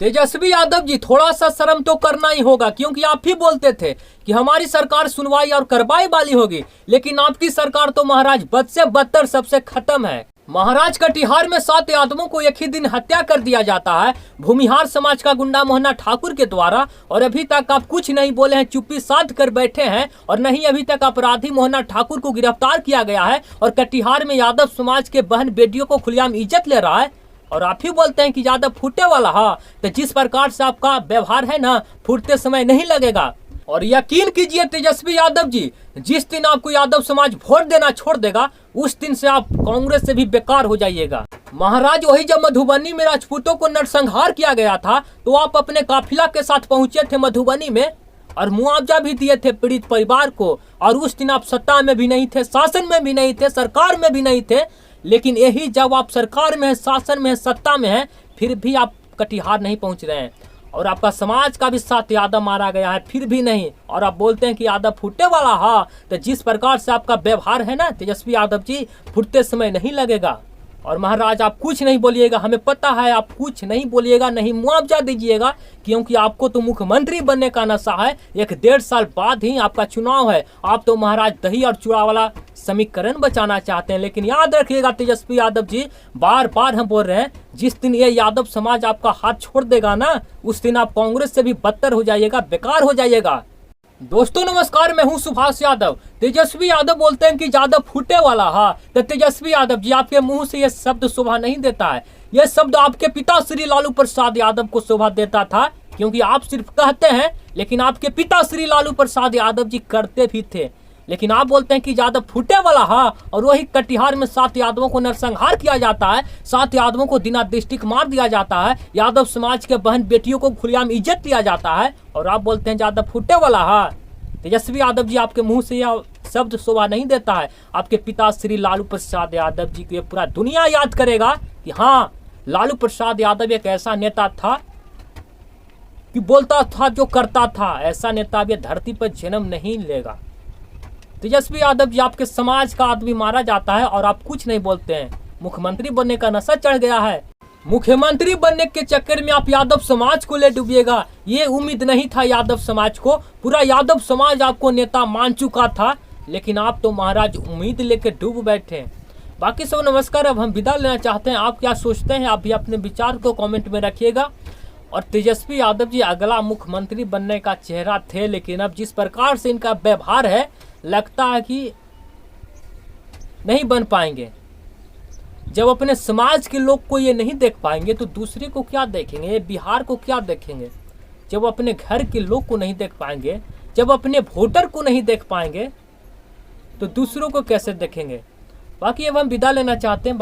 तेजस्वी यादव जी, थोड़ा सा शर्म तो करना ही होगा, क्योंकि आप ही बोलते थे कि हमारी सरकार सुनवाई और कार्रवाई वाली होगी, लेकिन आपकी सरकार तो महाराज बद से बदतर सबसे खत्म है। महाराज कटिहार में 7 यादवों को एक ही दिन हत्या कर दिया जाता है भूमिहार समाज का गुंडा मोहना ठाकुर के द्वारा, और अभी तक आप कुछ नहीं बोले हैं, चुप्पी साध कर बैठे हैं, और नहीं अभी तक अपराधी मोहना ठाकुर को गिरफ्तार किया गया है और कटिहार में यादव समाज के बहन बेटियों को खुलेआम इज्जत ले रहा है। और आप ही बोलते हैं कि यादव फूटे वाला। हाँ, तो जिस प्रकार से आपका व्यवहार है ना, फूटते समय नहीं लगेगा। और यकीन कीजिए तेजस्वी यादव जी, जिस दिन आपको यादव समाज वोट देना छोड़ देगा, उस दिन से आप कांग्रेस से भी बेकार हो जाइएगा। महाराज, वही जब मधुबनी में राजपूतों को नरसंहार किया गया था, तो आप अपने काफिला के साथ पहुंचे थे मधुबनी में और मुआवजा भी दिए थे पीड़ित परिवार को। और उस दिन आप सत्ता में भी नहीं थे, शासन में भी नहीं थे, सरकार में भी नहीं थे, लेकिन यही जब आप सरकार में है, शासन में है, सत्ता में है, फिर भी आप कटिहार नहीं पहुंच रहे हैं। और आपका समाज का भी 7 यादव मारा गया है, फिर भी नहीं। और आप बोलते हैं कि यादव फूटे वाला। हाँ, तो जिस प्रकार से आपका व्यवहार है ना तेजस्वी यादव जी, फूटते समय नहीं लगेगा। और महाराज, आप कुछ नहीं बोलिएगा, हमें पता है आप कुछ नहीं बोलिएगा, नहीं मुआवजा दीजिएगा, क्योंकि आपको तो मुख्यमंत्री बनने का नशा है। 1-1.5 साल बाद ही आपका चुनाव है। आप तो महाराज दही और चूड़ा वाला समीकरण बचाना चाहते हैं। लेकिन याद रखिएगा तेजस्वी यादव जी, बार बार हम बोल रहे हैं, जिस दिन ये यादव समाज आपका हाथ छोड़ देगा ना, उस दिन आप कांग्रेस से भी बदतर हो जाइएगा, बेकार हो जाइएगा। दोस्तों नमस्कार, मैं हूं सुभाष यादव। तेजस्वी यादव बोलते हैं कि यादव फूटे वाला। हाँ, तो तेजस्वी यादव जी, आपके मुंह से यह शब्द शोभा नहीं देता है। यह शब्द आपके पिता श्री लालू प्रसाद यादव को शोभा देता था, क्योंकि आप सिर्फ कहते हैं, लेकिन आपके पिता श्री लालू प्रसाद यादव जी करते भी थे। लेकिन आप बोलते हैं कि यादव फूटे वाला। हाँ, और वही कटिहार में 7 यादवों को नरसंहार किया जाता है, 7 यादवों को दिनादृष्टिक मार दिया जाता है, यादव समाज के बहन बेटियों को खुलेआम इज्जत दिया जाता है, और आप बोलते हैं यादव फूटे वाला। हाँ, तेजस्वी यादव जी, आपके मुंह से यह शब्द शोभा नहीं देता है। आपके पिता श्री लालू प्रसाद यादव जी को पूरा दुनिया याद करेगा कि हाँ, लालू प्रसाद यादव एक ऐसा नेता था कि बोलता था जो करता था। ऐसा नेता अब धरती पर जन्म नहीं लेगा। तेजस्वी यादव जी, आपके समाज का आदमी मारा जाता है और आप कुछ नहीं बोलते हैं। मुख्यमंत्री बनने का नशा चढ़ गया है। मुख्यमंत्री बनने के चक्कर में आप यादव समाज को ले डूबिएगा, ये उम्मीद नहीं था यादव समाज को। पूरा यादव समाज आपको नेता मान चुका था, लेकिन आप तो महाराज उम्मीद लेकर डूब बैठे। बाकी सब नमस्कार, अब हम विदा लेना चाहते हैं। आप क्या सोचते हैं, आप भी अपने विचार को कमेंट में रखिएगा। और तेजस्वी यादव जी अगला मुख्यमंत्री बनने का चेहरा थे, लेकिन अब जिस प्रकार से इनका व्यवहार है, लगता है कि नहीं बन पाएंगे। जब अपने समाज के लोग को ये नहीं देख पाएंगे तो दूसरे को क्या देखेंगे, ये बिहार को क्या देखेंगे। जब अपने घर के लोग को नहीं देख पाएंगे, जब अपने वोटर को नहीं देख पाएंगे, तो दूसरों को कैसे देखेंगे। बाकी अब हम विदा लेना चाहते हैं।